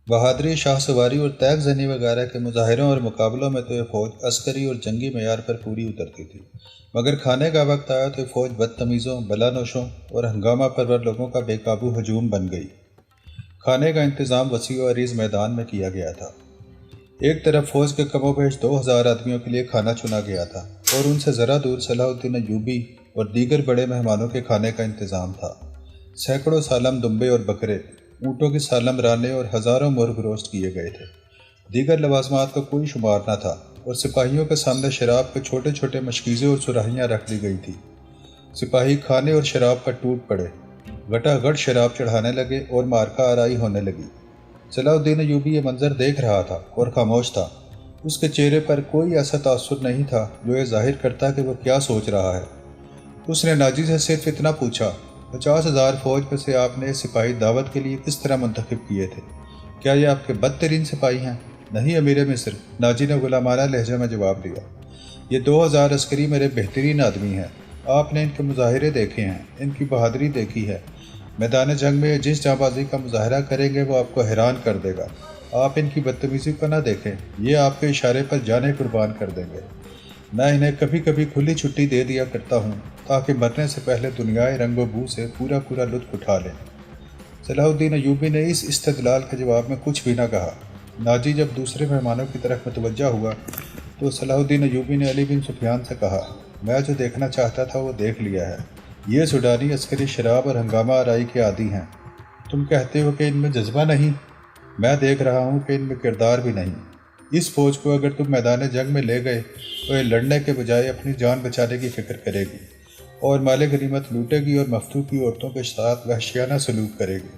بہادری، شاہ سواری اور تیغ زنی وغیرہ کے مظاہروں اور مقابلوں میں تو یہ فوج عسکری اور جنگی معیار پر پوری اترتی تھی، مگر کھانے کا وقت آیا تو یہ فوج بدتمیزوں، بلا نوشوں اور ہنگامہ پرور لوگوں کا بے قابو ہجوم بن گئی۔ کھانے کا انتظام وسیع و عریض میدان میں کیا گیا تھا۔ ایک طرف فوج کے کم و بیش 2000 آدمیوں کے لیے کھانا چنا گیا تھا اور ان سے ذرا دور صلاح الدین ایوبی اور دیگر بڑے مہمانوں کے کھانے کا انتظام تھا۔ سینکڑوں سالم دمبے اور بکرے، اونٹوں کی سالم رانے اور ہزاروں مرغ روسٹ کیے گئے تھے۔ دیگر لوازمات کا کوئی شمار نہ تھا اور سپاہیوں کے سامنے شراب کے چھوٹے چھوٹے مشکیزے اور سراہیاں رکھ دی گئی تھی۔ سپاہی کھانے اور شراب پر ٹوٹ پڑے، گٹا گٹ شراب چڑھانے لگے اور مارکا آرائی ہونے لگی۔ صلاح الدین ایوبی یہ منظر دیکھ رہا تھا اور خاموش تھا۔ اس کے چہرے پر کوئی ایسا تاثر نہیں تھا جو یہ ظاہر کرتا کہ وہ کیا سوچ رہا ہے۔ اس نے ناجی سے صرف اتنا پوچھا، 50,000 فوج میں سے آپ نے سپاہی دعوت کے لیے کس طرح منتخب کیے تھے؟ کیا یہ آپ کے بدترین سپاہی ہیں؟ نہیں امیر مصر، ناجی نے غلامانہ لہجے میں جواب دیا۔ یہ 2000 عسکری میرے بہترین آدمی ہیں۔ آپ نے ان کے مظاہرے دیکھے ہیں، ان کی بہادری دیکھی ہے۔ میدان جنگ میں جس جاں بازی کا مظاہرہ کریں گے وہ آپ کو حیران کر دے گا۔ آپ ان کی بدتمیزی کو نہ دیکھیں، یہ آپ کے اشارے پر جانیں قربان کر دیں گے۔ میں انہیں کبھی کبھی کھلی چھٹی دے دیا کرتا ہوں تاکہ مرنے سے پہلے دنیائے رنگ و بو سے پورا لطف اٹھا لیں۔ صلاح الدین ایوبی نے اس استدلال کے جواب میں کچھ بھی نہ کہا۔ ناجی جب دوسرے مہمانوں کی طرف متوجہ ہوا تو صلاح الدین ایوبی نے علی بن سفیان سے کہا، میں جو دیکھنا چاہتا تھا وہ دیکھ لیا ہے۔ یہ سوڈانی عسکری شراب اور ہنگامہ آرائی کے عادی ہیں۔ تم کہتے ہو کہ ان میں جذبہ نہیں، میں دیکھ رہا ہوں کہ ان میں کردار بھی نہیں۔ اس فوج کو اگر تم میدان جنگ میں لے گئے تو یہ لڑنے کے بجائے اپنی جان بچانے کی فکر کرے گی اور مال غنیمت لوٹے گی اور مفتو کی عورتوں کے ساتھ وحشیانہ سلوک کرے گی۔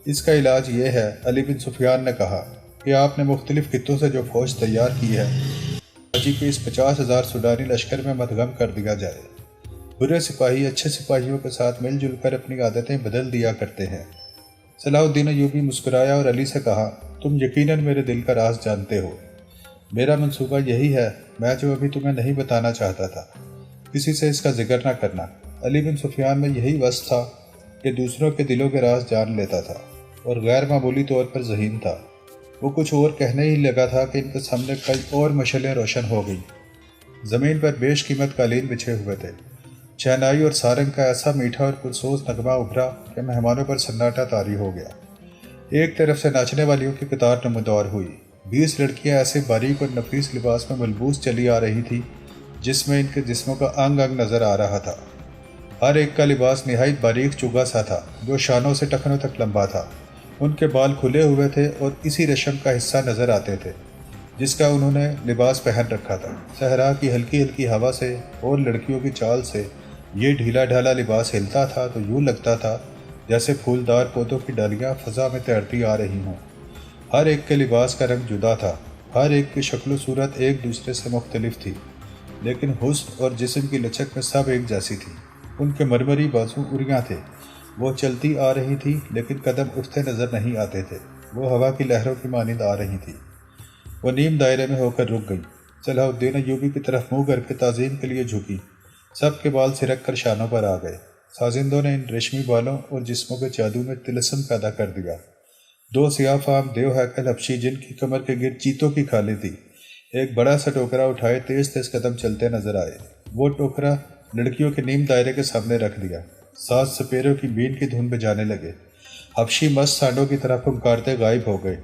اس کا علاج یہ ہے، علی بن سفیان نے کہا، کہ آپ نے مختلف خطوں سے جو فوج تیار کی ہے، حاجی کے اس 50,000 سوڈانی لشکر میں مدغم کر دیا جائے۔ برے سپاہی اچھے سپاہیوں کے ساتھ مل جل کر اپنی عادتیں بدل دیا کرتے ہیں۔ صلاح الدین ایوبی مسکرایا اور علی سے کہا، تم یقیناً میرے دل کا راز جانتے ہو۔ میرا منصوبہ یہی ہے، میں جو ابھی تمہیں نہیں بتانا چاہتا تھا، کسی سے اس کا ذکر نہ کرنا۔ علی بن سفیان میں یہی وصف تھا کہ دوسروں کے دلوں کے راز جان لیتا تھا اور غیر معمولی طور پر ذہین تھا۔ وہ کچھ اور کہنے ہی لگا تھا کہ ان کے سامنے کئی اور مشعلیں روشن ہو گئیں۔ زمین پر بیش قیمت قالین بچھے ہوئے تھے۔ شہنائی اور سارنگ کا ایسا میٹھا اور پرسوز نغمہ ابھرا کہ مہمانوں پر سناٹا طاری ہو گیا۔ ایک طرف سے ناچنے والیوں کی قطار نمودار ہوئی۔ 20 لڑکیاں ایسے باریک اور نفیس لباس میں ملبوس چلی آ رہی تھی جس میں ان کے جسموں کا انگ انگ نظر آ رہا تھا۔ ہر ایک کا لباس نہایت باریک چوگا سا تھا جو شانوں سے ٹخنوں تک لمبا تھا۔ ان کے بال کھلے ہوئے تھے اور اسی ریشم کا حصہ نظر آتے تھے جس کا انہوں نے لباس پہن رکھا تھا۔ صحرا کی ہلکی ہلکی ہوا سے اور لڑکیوں کی چال سے یہ ڈھیلا ڈھالا لباس ہلتا تھا تو یوں لگتا تھا جیسے پھولدار پودوں کی ڈالیاں فضا میں تیرتی آ رہی ہوں۔ ہر ایک کے لباس کا رنگ جدا تھا، ہر ایک کی شکل و صورت ایک دوسرے سے مختلف تھی، لیکن حسن اور جسم کی لچک میں سب ایک جیسی تھی۔ ان کے مرمری بازو اریاں تھے، وہ چلتی آ رہی تھی لیکن قدم اٹھتے نظر نہیں آتے تھے، وہ ہوا کی لہروں کی مانند آ رہی تھی۔ وہ نیم دائرے میں ہو کر رک گئی، صلاح الدین ایوبی کی طرف منہ کر کے تعظیم کے لیے جھکی۔ سب کے بال سرک کر شانوں پر آ گئے۔ سازندوں نے ان ریشمی بالوں اور جسموں کے جادو میں طلسم پیدا کر دیا۔ 2 سیاہ فام دیو ہیکل حبشی جن کی کمر کے گرد چیتوں کی کھالیں تھی، ایک بڑا سا ٹوکرا اٹھائے تیز تیز قدم چلتے نظر آئے۔ وہ ٹوکرا لڑکیوں کے نیم دائرے کے سامنے رکھ دیا۔ ساز سپیروں کی بین کی دھن بجانے لگے۔ حبشی مست سانڈوں کی طرح پھنکارتے غائب ہو گئے۔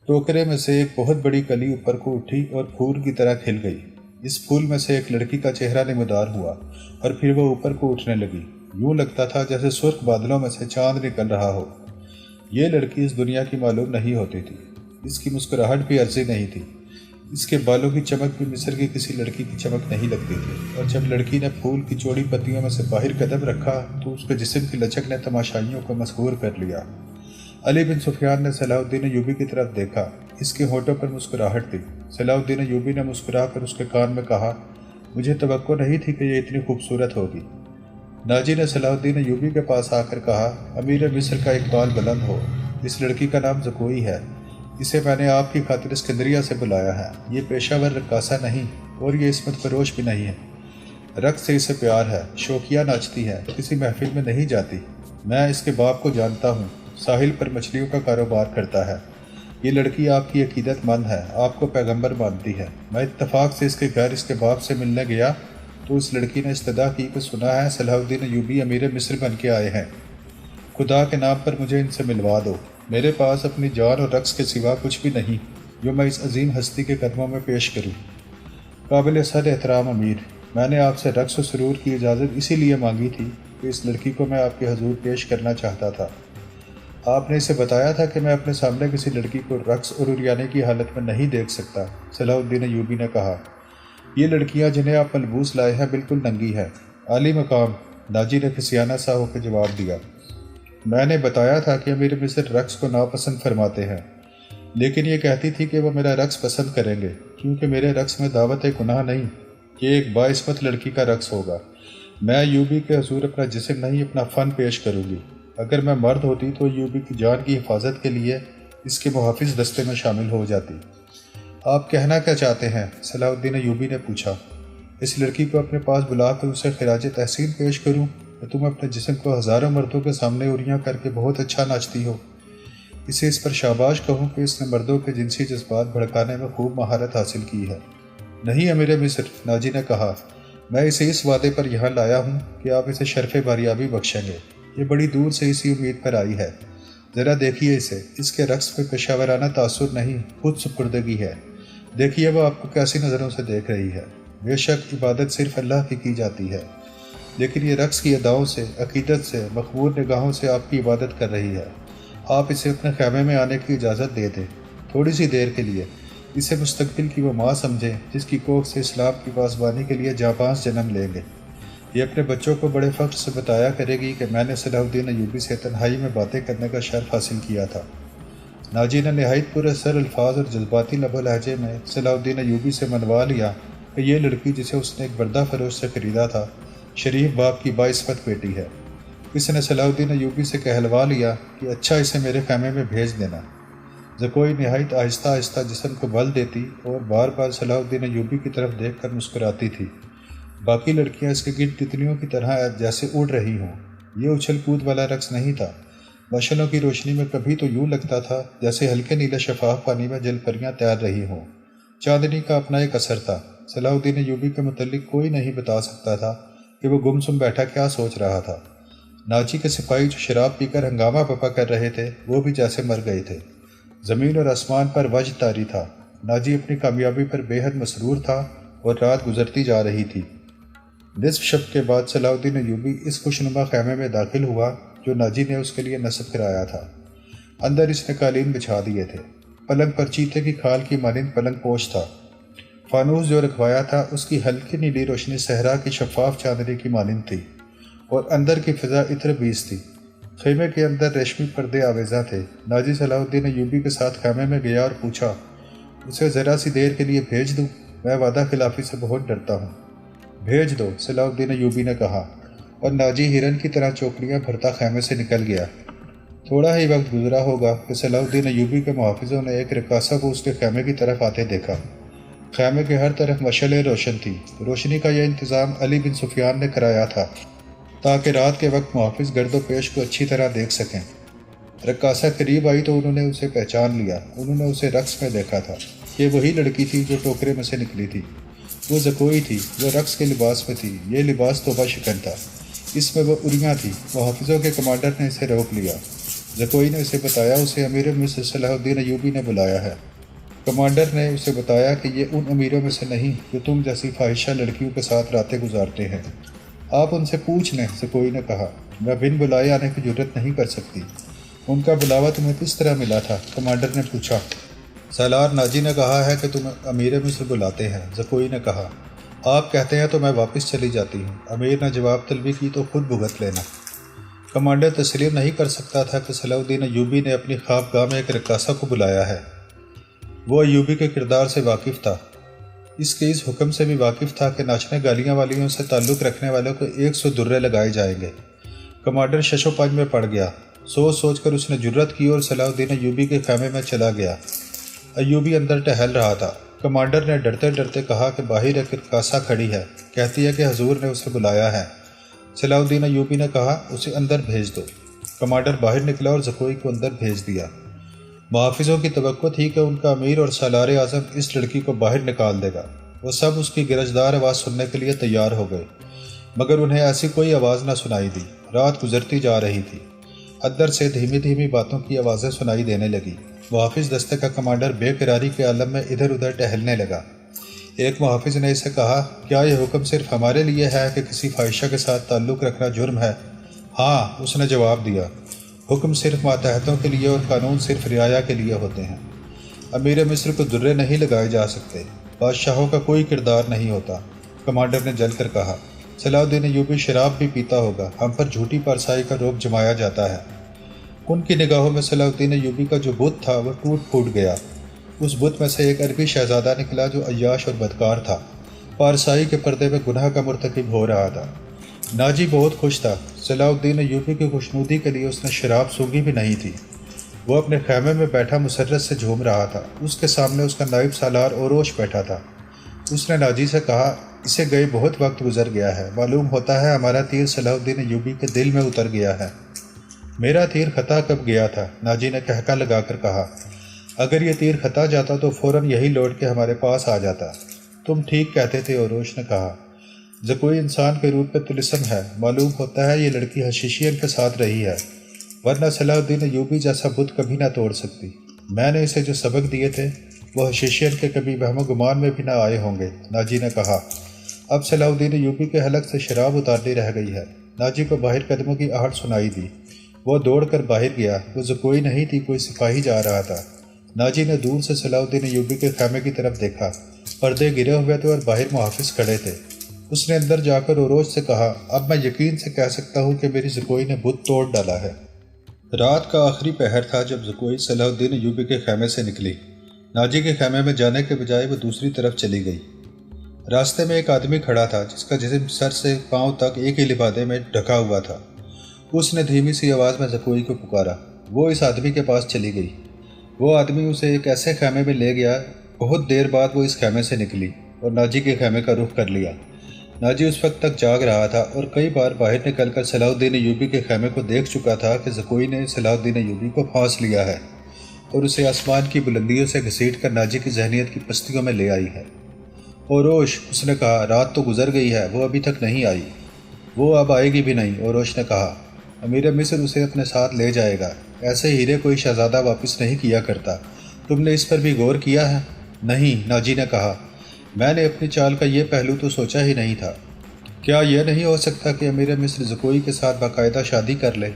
ٹوکرے میں سے ایک بہت بڑی کلی اوپر کو اٹھی اور پھول کی طرح کھل گئی۔ اس پھول میں سے ایک لڑکی کا چہرہ نمودار ہوا اور پھر وہ اوپر کو اٹھنے لگی۔ یوں لگتا تھا جیسے سرخ بادلوں میں سے چاند نکل رہا ہو۔ یہ لڑکی اس دنیا کی معلوم نہیں ہوتی تھی۔ اس کی مسکراہٹ بھی عرضی نہیں تھی۔ اس کے بالوں کی چمک بھی مصر کی کسی لڑکی کی چمک نہیں لگتی تھی، اور جب لڑکی نے پھول کی چوڑی پتیوں میں سے باہر قدم رکھا تو اس کے جسم کی لچک نے تماشائیوں کو مسحور کر لیا۔ علی بن سفیان نے صلاح الدین ایوبی کی طرف دیکھا، اس کے ہونٹوں پر مسکراہٹ تھی۔ صلاح الدین ایوبی نے مسکرا کر اس کے کان میں کہا، مجھے توقع نہیں تھی کہ یہ اتنی خوبصورت ہوگی۔ ناجی نے صلاح الدین ایوبی کے پاس آ کر کہا، امیر مصر کا اقبال بلند ہو، اس لڑکی کا نام زکوئی ہے، اسے میں نے آپ کی خاطر اسکندریہ سے بلایا ہے۔ یہ پیشہ ور رقاصہ نہیں اور یہ عصمت فروش بھی نہیں ہے۔ رقص سے اسے پیار ہے، شوقیہ ناچتی ہے، کسی محفل میں نہیں جاتی۔ میں اس کے باپ کو جانتا ہوں، ساحل پر مچھلیوں کا کاروبار کرتا ہے۔ یہ لڑکی آپ کی عقیدت مند ہے، آپ کو پیغمبر مانتی ہے۔ میں اتفاق سے اس کے گھر اس کے باپ سے ملنے گیا تو اس لڑکی نے استدعا کی کہ سنا ہے صلاح الدین ایوبی امیر مصر بن کے آئے ہیں، خدا کے نام پر مجھے ان سے ملوا دو۔ میرے پاس اپنی جان اور رقص کے سوا کچھ بھی نہیں جو میں اس عظیم ہستی کے قدموں میں پیش کروں۔ قابل صد احترام امیر، میں نے آپ سے رقص و سرور کی اجازت اسی لیے مانگی تھی کہ اس لڑکی کو میں آپ کے حضور پیش کرنا چاہتا تھا۔ آپ نے اسے بتایا تھا کہ میں اپنے سامنے کسی لڑکی کو رقص اور عریانی کی حالت میں نہیں دیکھ سکتا۔ صلاح الدین ایوبی نے کہا، یہ لڑکیاں جنہیں آپ ملبوس لائے ہیں بالکل ننگی ہیں۔ عالی مقام، ناجی نے کھسیانہ سا ہو کے جواب دیا، میں نے بتایا تھا کہ امیر مصر رقص کو ناپسند فرماتے ہیں، لیکن یہ کہتی تھی کہ وہ میرا رقص پسند کریں گے کیونکہ میرے رقص میں دعوت گناہ نہیں، یہ ایک باعصمت لڑکی کا رقص ہوگا۔ میں ایوبی کے حضور اپنا جسم نہیں اپنا فن پیش کروں گی۔ اگر میں مرد ہوتی تو ایوبی کی جان کی حفاظت کے لیے اس کے محافظ دستے میں شامل ہو جاتی۔ آپ کہنا کیا چاہتے ہیں؟ صلاح الدین ایوبی نے پوچھا۔ اس لڑکی کو اپنے پاس بلا کر اسے خراج تحسین پیش کروں کہ تم اپنے جسم کو ہزاروں مردوں کے سامنے عریاں کر کے بہت اچھا ناچتی ہو؟ اسے اس پر شاباش کہوں کہ اس نے مردوں کے جنسی جذبات بھڑکانے میں خوب مہارت حاصل کی ہے۔ نہیں امیر مصر، ناجی نے کہا، میں اسے اس وعدے پر یہاں لایا ہوں کہ آپ اسے شرف باریابی بخشیں گے۔ یہ بڑی دور سے اسی امید پر آئی ہے۔ ذرا دیکھیے اسے، اس کے رقص میں پیشہ ورانہ تاثر نہیں، خود سپردگی ہے۔ دیکھیے وہ آپ کو کیسی نظروں سے دیکھ رہی ہے۔ بے شک عبادت صرف اللہ کی جاتی ہے، لیکن یہ رقص کی اداؤں سے، عقیدت سے، مخبور نگاہوں سے آپ کی عبادت کر رہی ہے۔ آپ اسے اپنے خیمے میں آنے کی اجازت دے دیں، تھوڑی سی دیر کے لیے۔ اسے مستقبل کی وہ ماں سمجھیں جس کی کوکھ سے اسلام کی پاسبانی کے لیے جانباز جنم لیں گے۔ یہ اپنے بچوں کو بڑے فخر سے بتایا کرے گی کہ میں نے صلاح الدین ایوبی سے تنہائی میں باتیں کرنے کا شرف حاصل کیا تھا۔ ناجی نے نہایت پورے سر الفاظ اور جذباتی لب و لہجے میں صلاح الدین ایوبی سے منوا لیا کہ یہ لڑکی جسے اس نے ایک بردہ فروش سے خریدا تھا، شریف باپ کی باعصمت بیٹی ہے۔ اس نے صلاح الدین ایوبی سے کہلوا لیا کہ اچھا اسے میرے خیمے میں بھیج دینا۔ زکوئی نہایت آہستہ آہستہ جسم کو بل دیتی اور بار بار صلاح الدین ایوبی کی طرف دیکھ کر مسکراتی تھی۔ باقی لڑکیاں اس کے گرد تتلیوں کی طرح جیسے اڑ رہی ہوں۔ یہ اچھل کود والا رقص نہیں تھا۔ مشعلوں کی روشنی میں کبھی تو یوں لگتا تھا جیسے ہلکے نیلے شفاف پانی میں جل پریاں تیر رہی ہوں۔ چاندنی کا اپنا ایک اثر تھا۔ صلاح الدین ایوبی کے متعلق کوئی نہیں بتا سکتا تھا کہ وہ گمسم بیٹھا کیا سوچ رہا تھا۔ ناجی کے سپاہی جو شراب پی کر ہنگامہ پپا کر رہے تھے وہ بھی جیسے مر گئے تھے۔ زمین اور آسمان پر وجد طاری تھا۔ ناجی اپنی کامیابی پر بے حد مسرور تھا اور رات گزرتی جا رہی تھی۔ نصف شب کے بعد صلاح الدین ایوبی اس خوشنما خیمے میں داخل ہوا جو ناجی نے اس کے لیے نصب کرایا تھا۔ اندر اس نے قالین بچھا دیے تھے۔ پلنگ پر چیتے کی کھال کی مانند پلنگ پوش تھا۔ فانوس جو رکھوایا تھا اس کی ہلکی نیلی روشنی صحرا کی شفاف چاندنی کی مانند تھی اور اندر کی فضا عطر بیز تھی۔ خیمے کے اندر ریشمی پردے آویزاں تھے۔ ناجی صلاح الدین ایوبی کے ساتھ خیمے میں گیا اور پوچھا، اسے ذرا سی دیر کے لیے بھیج دوں؟ میں وعدہ خلافی سے بہت ڈرتا ہوں۔ بھیج دو، صلاح الدین ایوبی نے کہا، اور ناجی ہرن کی طرح چوکڑیاں بھرتا خیمے سے نکل گیا۔ تھوڑا ہی وقت گزرا ہوگا کہ صلاح الدین ایوبی کے محافظوں نے ایک رقاصہ کو اس کے خیمے کی طرف آتے دیکھا۔ خیمے کے ہر طرف مشعلیں روشن تھی۔ روشنی کا یہ انتظام علی بن سفیان نے کرایا تھا تاکہ رات کے وقت محافظ گرد و پیش کو اچھی طرح دیکھ سکیں۔ رقاصہ قریب آئی تو انہوں نے اسے پہچان لیا۔ انہوں نے اسے رقص میں دیکھا تھا۔ یہ وہی لڑکی تھی جو ٹوکرے میں سے نکلی تھی۔ وہ زکوئی تھی، وہ رقص کے لباس میں تھی۔ یہ لباس توبہ شکن تھا، اس میں وہ عریاں تھی۔ محافظوں کے کمانڈر نے اسے روک لیا۔ زکوئی نے اسے بتایا اسے امیر مصر صلاح الدین ایوبی نے بلایا ہے۔ کمانڈر نے اسے بتایا کہ یہ ان امیروں میں سے نہیں جو تم جیسی فاحشہ لڑکیوں کے ساتھ راتیں گزارتے ہیں۔ آپ ان سے پوچھ لیں، زکوئی نے کہا۔ میں بن بلائے آنے کی جرت نہیں کر سکتی۔ ان کا بلاوا تمہیں کس طرح ملا تھا؟ کمانڈر نے پوچھا۔ سالار ناجی نے کہا ہے کہ تم امیر مصر بلاتے ہیں، زکوئی نے کہا۔ آپ کہتے ہیں تو میں واپس چلی جاتی ہوں۔ امیر نے جواب طلبی کی تو خود بھگت لینا۔ کمانڈر تسلیم نہیں کر سکتا تھا کہ صلاح الدین ایوبی نے اپنی خوابگاہ میں ایک رقاصہ کو بلایا ہے۔ وہ ایوبی کے کردار سے واقف تھا، اس کے اس حکم سے بھی واقف تھا کہ ناچنے گالیاں والیوں سے تعلق رکھنے والوں کو 100 درے لگائے جائیں گے۔ کمانڈر شش و پنج میں پڑ گیا۔ سوچ سوچ کر اس نے جرت کی اور صلاح الدین ایوبی کے خیمے میں چلا گیا۔ ایوبی اندر ٹہل رہا تھا۔ کمانڈر نے ڈرتے ڈرتے کہا کہ باہر ایک رقاصہ کھڑی ہے، کہتی ہے کہ حضور نے اسے بلایا ہے۔ صلاح الدین ایوبی نے کہا، اسے اندر بھیج دو۔ کمانڈر باہر نکلا اور زکوئی کو اندر بھیج دیا۔ محافظوں کی توقع تھی کہ ان کا امیر اور سالار اعظم اس لڑکی کو باہر نکال دے گا۔ وہ سب اس کی گرجدار آواز سننے کے لیے تیار ہو گئے، مگر انہیں ایسی کوئی آواز نہ سنائی دی۔ رات گزرتی جا رہی تھی، اندر سے دھیمی دھیمی باتوں کی آوازیں سنائی دینے لگی۔ محافظ دستے کا کمانڈر بے قراری کے عالم میں ادھر ادھر ٹہلنے لگا۔ ایک محافظ نے اسے کہا، کیا یہ حکم صرف ہمارے لیے ہے کہ کسی فاحشہ کے ساتھ تعلق رکھنا جرم ہے؟ ہاں، اس نے جواب دیا، حکم صرف ماتحتوں کے لیے اور قانون صرف رعایا کے لیے ہوتے ہیں۔ امیر مصر کو درے نہیں لگائے جا سکتے، بادشاہوں کا کوئی کردار نہیں ہوتا۔ کمانڈر نے جل کر کہا، صلاح الدین ایوبی شراب بھی پیتا ہوگا، ہم پر جھوٹی پارسائی کا روپ جمایا جاتا ہے۔ ان کی نگاہوں میں صلاح الدین ایوبی کا جو بت تھا وہ ٹوٹ پھوٹ گیا۔ اس بت میں سے ایک عربی شہزادہ نکلا جو عیاش اور بدکار تھا، پارسائی کے پردے میں گناہ کا مرتکب ہو رہا تھا۔ ناجی بہت خوش تھا۔ صلاح الدین ایوبی کی خوشنودی کے لیے اس نے شراب سونگھی بھی نہیں تھی۔ وہ اپنے خیمے میں بیٹھا مسرت سے جھوم رہا تھا۔ اس کے سامنے اس کا نائب سالار اوروش بیٹھا تھا۔ اس نے ناجی سے کہا، اسے گئے بہت وقت گزر گیا ہے، معلوم ہوتا ہے ہمارا تیر صلاح الدین ایوبی کے دل میں اتر گیا ہے۔ میرا تیر خطا کب گیا تھا؟ ناجی نے کہکا لگا کر کہا، اگر یہ تیر خطا جاتا تو فوراً یہی لوٹ کے ہمارے پاس آ جاتا۔ تم ٹھیک کہتے تھے، اوروش نے کہا، زکوئی انسان کے روپ میں طلسم ہے، معلوم ہوتا ہے یہ لڑکی حشیشین کے ساتھ رہی ہے، ورنہ صلاح الدین ایوبی جیسا بت کبھی نہ توڑ سکتی۔ میں نے اسے جو سبق دیے تھے وہ حشیشین کے کبھی وہم و گمان میں بھی نہ آئے ہوں گے۔ ناجی نے کہا، اب صلاح الدین ایوبی کے حلق سے شراب اتارنی رہ گئی ہے۔ ناجی کو باہر قدموں کی آہٹ سنائی دی۔ وہ دوڑ کر باہر گیا۔ وہ زکوئی نہیں تھی، کوئی سپاہی جا رہا تھا۔ ناجی نے دور سے صلاح الدین ایوبی کے خیمے کی طرف دیکھا۔ پردے گرے ہوئے تھے اور باہر محافظ کھڑے تھے۔ اس نے اندر جا کر اوروش سے کہا، اب میں یقین سے کہہ سکتا ہوں کہ میری زکوئی نے بت توڑ ڈالا ہے۔ رات کا آخری پہر تھا جب زکوئی صلاح الدین ایوبی کے خیمے سے نکلی۔ ناجی کے خیمے میں جانے کے بجائے وہ دوسری طرف چلی گئی۔ راستے میں ایک آدمی کھڑا تھا جس کا جسم سر سے پاؤں تک ایک ہی لبادے میں ڈھکا ہوا تھا۔ اس نے دھیمی سی آواز میں زکوئی کو پکارا۔ وہ اس آدمی کے پاس چلی گئی۔ وہ آدمی اسے ایک ایسے خیمے میں لے گیا۔ بہت دیر بعد وہ اس خیمے سے نکلی اور ناجی کے خیمے کا رخ کر لیا۔ ناجی اس وقت تک جاگ رہا تھا اور کئی بار باہر نکل کر صلاح الدین ایوبی کے خیمے کو دیکھ چکا تھا کہ زکوئی نے صلاح الدین ایوبی کو پھانس لیا ہے اور اسے آسمان کی بلندیوں سے گھسیٹ کر ناجی کی ذہنیت کی پستیوں میں لے آئی ہے۔ اوروش، اس نے کہا، رات تو گزر گئی ہے، وہ ابھی تک نہیں آئی۔ وہ اب آئے گی بھی نہیں، اوروش نے کہا۔ امیر مصر اسے اپنے ساتھ لے جائے گا۔ ایسے ہیرے کوئی شہزادہ واپس نہیں کیا کرتا۔ تم نے اس پر بھی غور کیا ہے؟ نہیں، ناجی نے کہا، میں نے اپنی چال کا یہ پہلو تو سوچا ہی نہیں تھا۔ کیا یہ نہیں ہو سکتا کہ امیر مصر زکوئی کے ساتھ باقاعدہ شادی کر لے؟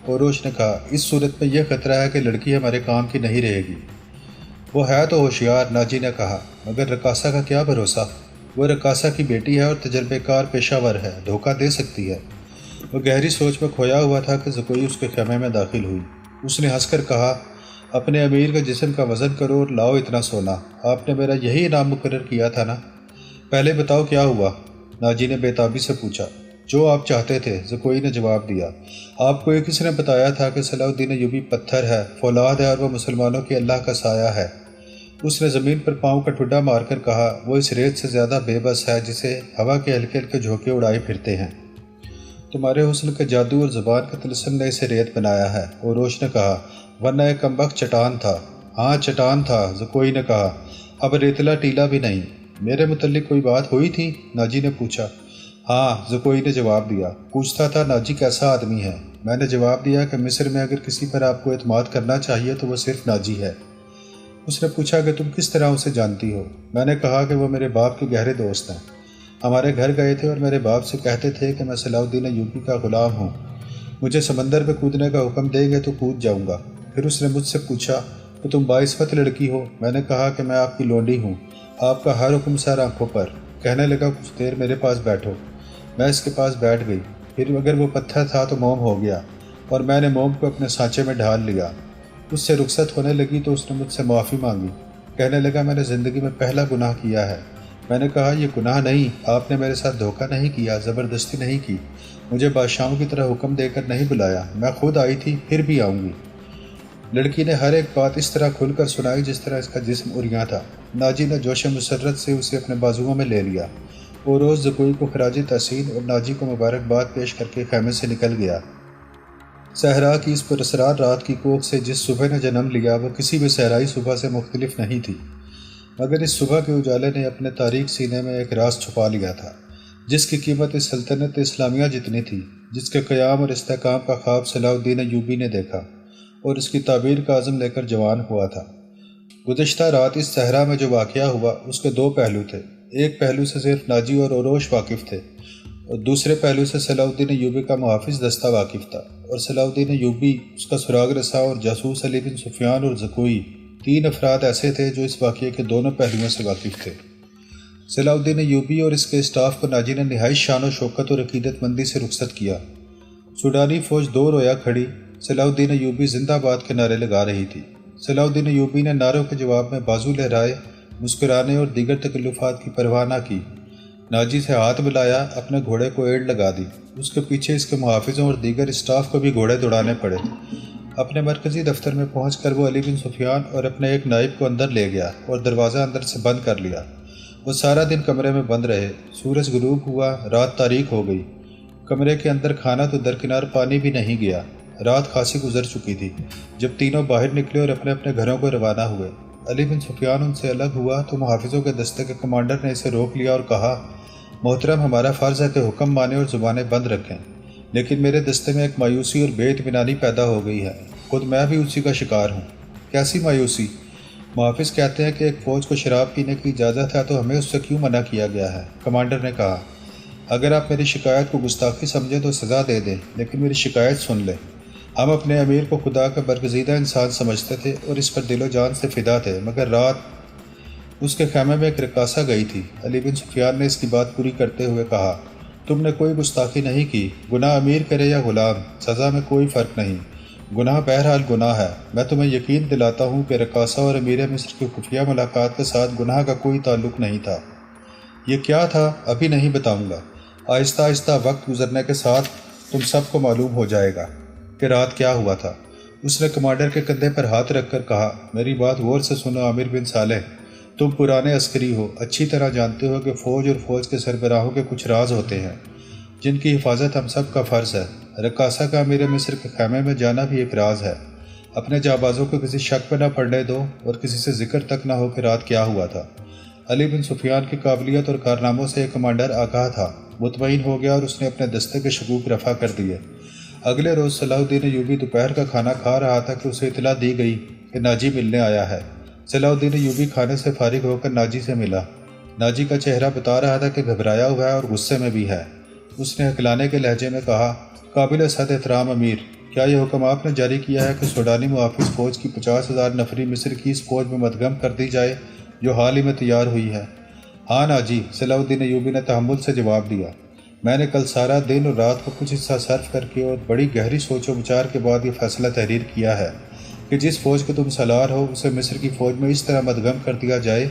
اوروش نے کہا، اس صورت میں یہ خطرہ ہے کہ لڑکی ہمارے کام کی نہیں رہے گی۔ وہ ہے تو ہوشیار، ناجی نے کہا، مگر رقاصہ کا کیا بھروسہ؟ وہ رقاصہ کی بیٹی ہے اور تجربے کار پیشہ ور ہے، دھوکہ دے سکتی ہے۔ وہ گہری سوچ میں کھویا ہوا تھا کہ زکوئی اس کے خیمے میں داخل ہوئی۔ اس نے ہنس کر کہا، اپنے امیر کے جسم کا وزن کرو اور لاؤ اتنا سونا۔ آپ نے میرا یہی انعام مقرر کیا تھا نا؟ پہلے بتاؤ کیا ہوا؟ ناجی نے بے تابی سے پوچھا۔ جو آپ چاہتے تھے، زکوئی نے جواب دیا۔ آپ کو یہ کس نے بتایا تھا کہ صلاح الدین ایوبی پتھر ہے، فولاد ہے اور وہ مسلمانوں کی اللہ کا سایہ ہے؟ اس نے زمین پر پاؤں کا ٹھڈا مار کر کہا، وہ اس ریت سے زیادہ بے بس ہے جسے ہوا کے ہلکے ہلکے جھونکے اڑائے پھرتے ہیں۔ تمہارے حسن کے جادو اور زبان کا طلسم نے اسے ریت بنایا ہے، اوروش نے کہا، ورنہ ایک کمبخت چٹان تھا۔ ہاں چٹان تھا، زکوئی نے کہا، اب ریتلا ٹیلا بھی نہیں۔ میرے متعلق کوئی بات ہوئی تھی؟ ناجی نے پوچھا۔ ہاں، زکوئی نے جواب دیا۔ پوچھتا تھا ناجی کیسا آدمی ہے؟ میں نے جواب دیا کہ مصر میں اگر کسی پر آپ کو اعتماد کرنا چاہیے تو وہ صرف ناجی ہے۔ اس نے پوچھا کہ تم کس طرح اسے جانتی ہو؟ میں نے کہا کہ وہ میرے باپ کے گہرے دوست ہیں۔ ہمارے گھر گئے تھے اور میرے باپ سے کہتے تھے کہ میں صلاح الدین ایوبی کا غلام ہوں، مجھے سمندر میں کودنے کا حکم دیں گے تو کود جاؤں گا۔ پھر اس نے مجھ سے پوچھا کہ تم باعثمت لڑکی ہو؟ میں نے کہا کہ میں آپ کی لونڈی ہوں، آپ کا ہر حکم سر آنکھوں پر۔ کہنے لگا، کچھ دیر میرے پاس بیٹھو۔ میں اس کے پاس بیٹھ گئی۔ پھر اگر وہ پتھر تھا تو موم ہو گیا اور میں نے موم کو اپنے سانچے میں ڈھال لیا۔ اس سے رخصت ہونے لگی تو اس نے مجھ سے معافی مانگی۔ کہنے لگا، میں نے زندگی میں پہلا گناہ کیا ہے۔ میں نے کہا، یہ گناہ نہیں، آپ نے میرے ساتھ دھوکہ نہیں کیا، زبردستی نہیں کی، مجھے بادشاہوں کی طرح حکم دے کر نہیں بلایا، میں خود آئی تھی، پھر بھی آؤں گی۔ لڑکی نے ہر ایک بات اس طرح کھل کر سنائی جس طرح اس کا جسم اریاں تھا۔ ناجی نے جوش مسرت سے اسے اپنے بازوؤں میں لے لیا۔ وہ روز زکوئی کو خراج تحسین اور ناجی کو مبارکباد پیش کر کے خیمے سے نکل گیا۔ صحرا کی اس پراسرار رات کی کوکھ سے جس صبح نے جنم لیا وہ کسی بھی صحرائی صبح سے مختلف نہیں تھی، مگر اس صبح کے اجالے نے اپنے تاریک سینے میں ایک راز چھپا لیا تھا جس کی قیمت اس سلطنت اسلامیہ جتنی تھی، جس کے قیام اور استحکام کا خواب صلاح الدین ایوبی نے دیکھا اور اس کی تعبیر کا عزم لے کر جوان ہوا تھا۔ گزشتہ رات اس صحرا میں جو واقعہ ہوا اس کے دو پہلو تھے۔ ایک پہلو سے صرف ناجی اور عروش واقف تھے اور دوسرے پہلو سے صلاح الدین ایوبی کا محافظ دستہ واقف تھا، اور صلاح الدین ایوبی، اس کا سراغ رساں اور جاسوس علی بن سفیان اور زکوئی، تین افراد ایسے تھے جو اس واقعے کے دونوں پہلوؤں سے واقف تھے۔ صلاح الدین ایوبی اور اس کے اسٹاف کو ناجی نے نہایت شان و شوکت اور عقیدت مندی سے رخصت کیا۔ سوڈانی فوج دو رویا کھڑی صلاح الدین ایوبی زندہ باد کے نعرے لگا رہی تھی۔ صلاح الدین ایوبی نے نعروں کے جواب میں بازو لہرائے، مسکرانے اور دیگر تکلفات کی پرواہ نہ کی، ناجی سے ہاتھ ملایا، اپنے گھوڑے کو ایڑ لگا دی۔ اس کے پیچھے اس کے محافظوں اور دیگر اسٹاف کو بھی گھوڑے دوڑانے پڑے۔ اپنے مرکزی دفتر میں پہنچ کر وہ علی بن سفیان اور اپنے ایک نائب کو اندر لے گیا اور دروازہ اندر سے بند کر لیا۔ وہ سارا دن کمرے میں بند رہے۔ سورج غروب ہوا، رات تاریک ہو گئی۔ کمرے کے اندر کھانا تو درکنار پانی بھی نہیں گیا۔ رات خاصی گزر چکی تھی جب تینوں باہر نکلے اور اپنے اپنے گھروں کو روانہ ہوئے۔ علی بن سفیان ان سے الگ ہوا تو محافظوں کے دستے کے کمانڈر نے اسے روک لیا اور کہا، محترم، ہمارا فرض ہے کہ حکم مانیں اور زبانیں بند رکھیں، لیکن میرے دستے میں ایک مایوسی اور بے اطمینانی پیدا ہو گئی ہے۔ خود میں بھی اسی کا شکار ہوں۔ کیسی مایوسی؟ محافظ کہتے ہیں کہ ایک فوج کو شراب پینے کی اجازت ہے تو ہمیں اس سے کیوں منع کیا گیا ہے؟ کمانڈر نے کہا، اگر آپ میری شکایت کو گستاخی سمجھیں تو سزا دے دیں، لیکن میری شکایت سن لیں۔ ہم اپنے امیر کو خدا کا برگزیدہ انسان سمجھتے تھے اور اس پر دل و جان سے فدا تھے، مگر رات اس کے خیمے میں ایک رقاصہ گئی تھی۔ علی بن سفیان نے اس کی بات پوری کرتے ہوئے کہا، تم نے کوئی گستاخی نہیں کی، گناہ امیر کرے یا غلام، سزا میں کوئی فرق نہیں، گناہ بہرحال گناہ ہے۔ میں تمہیں یقین دلاتا ہوں کہ رقاصہ اور امیر مصر کی خفیہ ملاقات کے ساتھ گناہ کا کوئی تعلق نہیں تھا۔ یہ کیا تھا ابھی نہیں بتاؤں گا، آہستہ آہستہ وقت گزرنے کے ساتھ تم سب کو معلوم ہو جائے گا کہ رات کیا ہوا تھا۔ اس نے کمانڈر کے کندھے پر ہاتھ رکھ کر کہا، میری بات غور سے سنو عامر بن صالح، تم پرانے عسکری ہو، اچھی طرح جانتے ہو کہ فوج اور فوج کے سربراہوں کے کچھ راز ہوتے ہیں جن کی حفاظت ہم سب کا فرض ہے۔ رقاصہ کا امیر مصر کے خیمے میں جانا بھی ایک راز ہے۔ اپنے جانبازوں کو کسی شک پہ نہ پڑنے دو اور کسی سے ذکر تک نہ ہو کہ رات کیا ہوا تھا۔ علی بن سفیان کی قابلیت اور کارناموں سے ایک کمانڈر آگاہ تھا، مطمئن ہو گیا اور اس نے اپنے دستے کے شکوک رفع کر دیے۔ اگلے روز صلاح الدین ایوبی دوپہر کا کھانا کھا رہا تھا کہ اسے اطلاع دی گئی کہ ناجی ملنے آیا ہے۔ صلاح الدین ایوبی کھانے سے فارغ ہو کر ناجی سے ملا۔ ناجی کا چہرہ بتا رہا تھا کہ گھبرایا ہوا ہے اور غصے میں بھی ہے۔ اس نے ہکلانے کے لہجے میں کہا، قابل صد احترام امیر، کیا یہ حکم آپ نے جاری کیا ہے کہ سوڈانی محافظ فوج کی 50,000 نفری مصر کی اس فوج میں مدغم کر دی جائے جو حال ہی میں تیار ہوئی ہے؟ ہاں ناجی، صلاح الدین ایوبی نے تحمل سے جواب دیا، میں نے کل سارا دن اور رات کو کچھ حصہ صرف کر کے اور بڑی گہری سوچ و بچار کے بعد یہ فیصلہ تحریر کیا ہے کہ جس فوج کے تم سالار ہو اسے مصر کی فوج میں اس طرح مدغم کر دیا جائے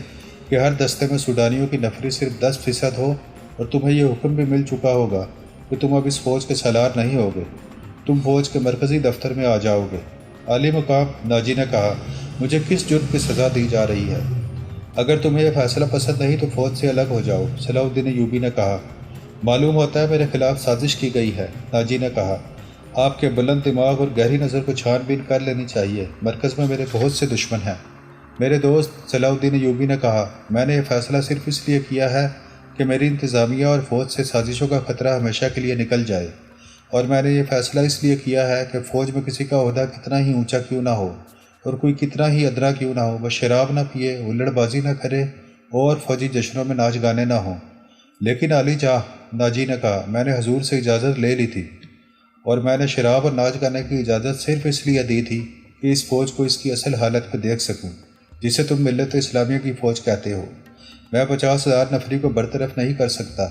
کہ ہر دستے میں سوڈانیوں کی نفری صرف 10% ہو، اور تمہیں یہ حکم بھی مل چکا ہوگا کہ تم اب اس فوج کے سالار نہیں ہوگے، تم فوج کے مرکزی دفتر میں آ جاؤ گے۔ عالی مقام، ناجی نے کہا، مجھے کس جرم کی سزا دی جا رہی ہے؟ اگر تمہیں یہ فیصلہ پسند نہیں تو فوج سے الگ ہو جاؤ، صلاح الدین ایوبی نے کہا۔ معلوم ہوتا ہے میرے خلاف سازش کی گئی ہے، ناجی نے کہا۔ آپ کے بلند دماغ اور گہری نظر کو چھان بین کر لینی چاہیے، مرکز میں میرے بہت سے دشمن ہیں۔ میرے دوست، صلاح الدین ایوبی نے کہا، میں نے یہ فیصلہ صرف اس لیے کیا ہے کہ میری انتظامیہ اور فوج سے سازشوں کا خطرہ ہمیشہ کے لیے نکل جائے، اور میں نے یہ فیصلہ اس لیے کیا ہے کہ فوج میں کسی کا عہدہ کتنا ہی اونچا کیوں نہ ہو اور کوئی کتنا ہی ادنا کیوں نہ ہو، وہ شراب نہ پیے، ہلڑ بازی نہ کرے اور فوجی جشنوں میں ناچ گانے نہ ہوں۔ لیکن علی جاں، ناجی نے کہا، میں نے حضور سے اجازت لے لی تھی، اور میں نے شراب اور ناچ گانے کی اجازت صرف اس لیے دی تھی کہ اس فوج کو اس کی اصل حالت پہ دیکھ سکوں جسے تم ملت اسلامیہ کی فوج کہتے ہو۔ میں 50,000 نفری کو برطرف نہیں کر سکتا،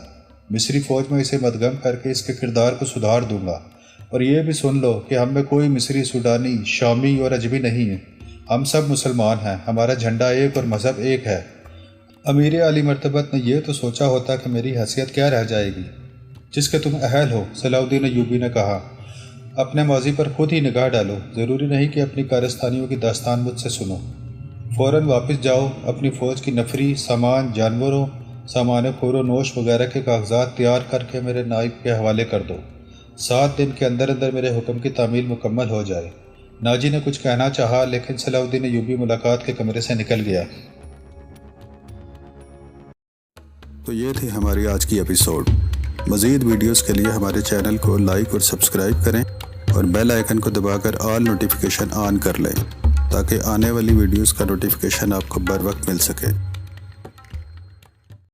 مصری فوج میں اسے مدغم کر کے اس کے کردار کو سدھار دوں گا۔ اور یہ بھی سن لو کہ ہم میں کوئی مصری، سوڈانی، شامی اور عجمی نہیں ہے، ہم سب مسلمان ہیں، ہمارا جھنڈا ایک اور مذہب ایک ہے۔ امیر علی مرتبت نے یہ تو سوچا ہوتا کہ میری حیثیت کیا رہ جائے گی جس کے تم اہل ہو، صلاح الدین ایوبی نے کہا۔ اپنے ماضی پر خود ہی نگاہ ڈالو، ضروری نہیں کہ اپنی کارستانیوں کی داستان مجھ سے سنو۔ فوراً واپس جاؤ، اپنی فوج کی نفری، سامان، جانوروں، سامان خور و نوش وغیرہ کے کاغذات تیار کر کے میرے نائب کے حوالے کر دو۔ 7 دن کے اندر اندر میرے حکم کی تعمیل مکمل ہو جائے۔ ناجی نے کچھ کہنا چاہا لیکن صلاح الدین ایوبی ملاقات کے کمرے سے نکل گیا۔ تو یہ تھی ہماری آج کی ایپیسوڈ۔ مزید ویڈیوز کے لیے ہمارے چینل کو لائک اور سبسکرائب کریں اور بیل آئیکن کو دبا کر آل نوٹیفیکیشن آن کر لیں تاکہ آنے والی ویڈیوز کا نوٹیفیکیشن آپ کو بر وقت مل سکے۔